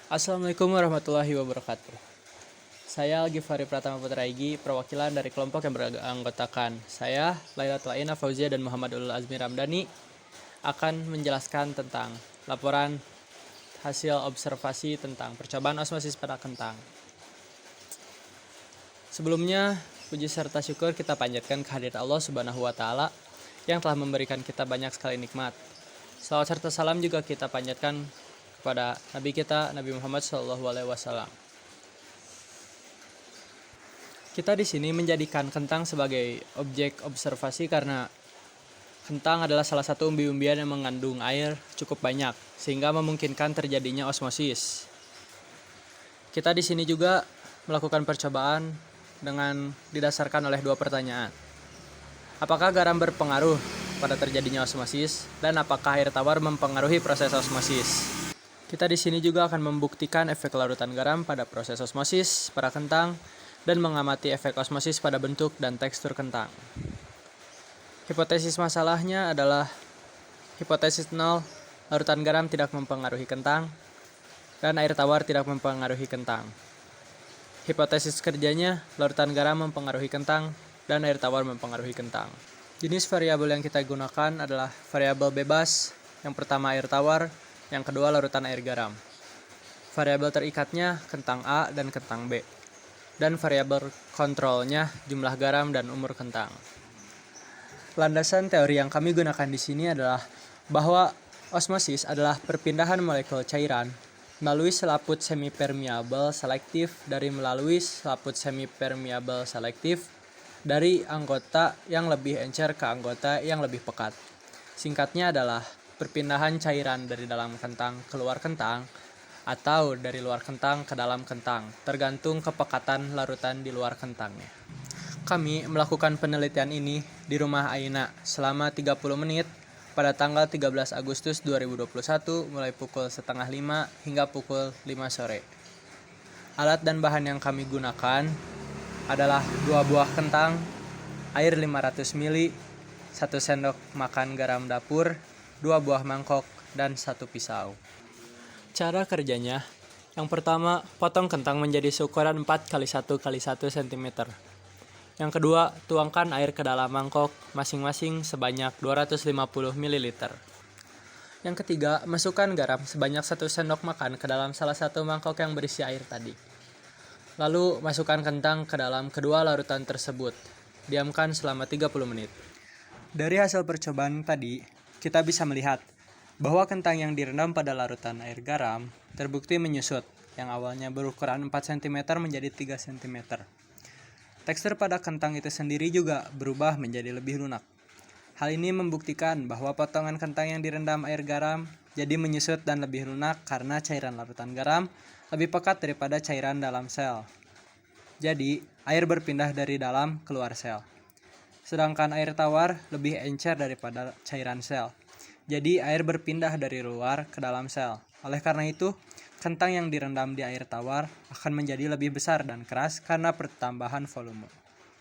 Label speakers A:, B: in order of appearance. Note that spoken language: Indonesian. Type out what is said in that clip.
A: Assalamualaikum warahmatullahi wabarakatuh. Saya Al-Ghifari Pratama Putra Igi, perwakilan dari kelompok yang beranggotakan saya, Lailatul Aina Fauzia dan Muhammad Ulul Azmi Ramdhani akan menjelaskan tentang laporan hasil observasi tentang percobaan osmosis pada kentang. Sebelumnya, puji serta syukur kita panjatkan kehadirat Allah Subhanahu wa taala yang telah memberikan kita banyak sekali nikmat. Salawat serta salam juga kita panjatkan kepada Nabi kita, Nabi Muhammad SAW. Kita di sini menjadikan kentang sebagai objek observasi karena kentang adalah salah satu umbi-umbian yang mengandung air cukup banyak, sehingga memungkinkan terjadinya osmosis. Kita di sini juga melakukan percobaan dengan didasarkan oleh dua pertanyaan. Apakah garam berpengaruh pada terjadinya osmosis, dan apakah air tawar mempengaruhi proses osmosis? Kita di sini juga akan membuktikan efek larutan garam pada proses osmosis pada kentang dan mengamati efek osmosis pada bentuk dan tekstur kentang. Hipotesis masalahnya adalah hipotesis 0, larutan garam tidak mempengaruhi kentang dan air tawar tidak mempengaruhi kentang. Hipotesis kerjanya, larutan garam mempengaruhi kentang dan air tawar mempengaruhi kentang. Jenis variabel yang kita gunakan adalah variabel bebas, yang pertama air tawar, yang kedua larutan air garam. Variabel terikatnya kentang A dan kentang B. Dan variabel kontrolnya jumlah garam dan umur kentang. Landasan teori yang kami gunakan di sini adalah bahwa osmosis adalah perpindahan molekul cairan melalui selaput semipermeabel selektif melalui selaput semipermeabel selektif dari anggota yang lebih encer ke anggota yang lebih pekat. Singkatnya adalah perpindahan cairan dari dalam kentang keluar kentang atau dari luar kentang ke dalam kentang, tergantung kepekatan larutan di luar kentangnya. Kami melakukan penelitian ini di rumah Aina selama 30 menit pada tanggal 13 Agustus 2021 mulai pukul 4:30 hingga pukul 5 sore. Alat dan bahan yang kami gunakan adalah 2 buah kentang, air 500 ml, 1 sendok makan garam dapur, 2 buah mangkok, dan 1 pisau. Cara kerjanya, yang pertama, potong kentang menjadi seukuran 4x1x1 cm. Yang kedua, tuangkan air ke dalam mangkok masing-masing sebanyak 250 ml. Yang ketiga, masukkan garam sebanyak 1 sendok makan ke dalam salah satu mangkok yang berisi air tadi. Lalu, masukkan kentang ke dalam kedua larutan tersebut. Diamkan selama 30 menit. Dari hasil percobaan tadi, kita bisa melihat bahwa kentang yang direndam pada larutan air garam terbukti menyusut, yang awalnya berukuran 4 cm menjadi 3 cm. Tekstur pada kentang itu sendiri juga berubah menjadi lebih lunak. Hal ini membuktikan bahwa potongan kentang yang direndam air garam jadi menyusut dan lebih lunak karena cairan larutan garam lebih pekat daripada cairan dalam sel. Jadi, air berpindah dari dalam keluar sel. Sedangkan air tawar lebih encer daripada cairan sel. Jadi air berpindah dari luar ke dalam sel. Oleh karena itu, kentang yang direndam di air tawar akan menjadi lebih besar dan keras karena pertambahan volume.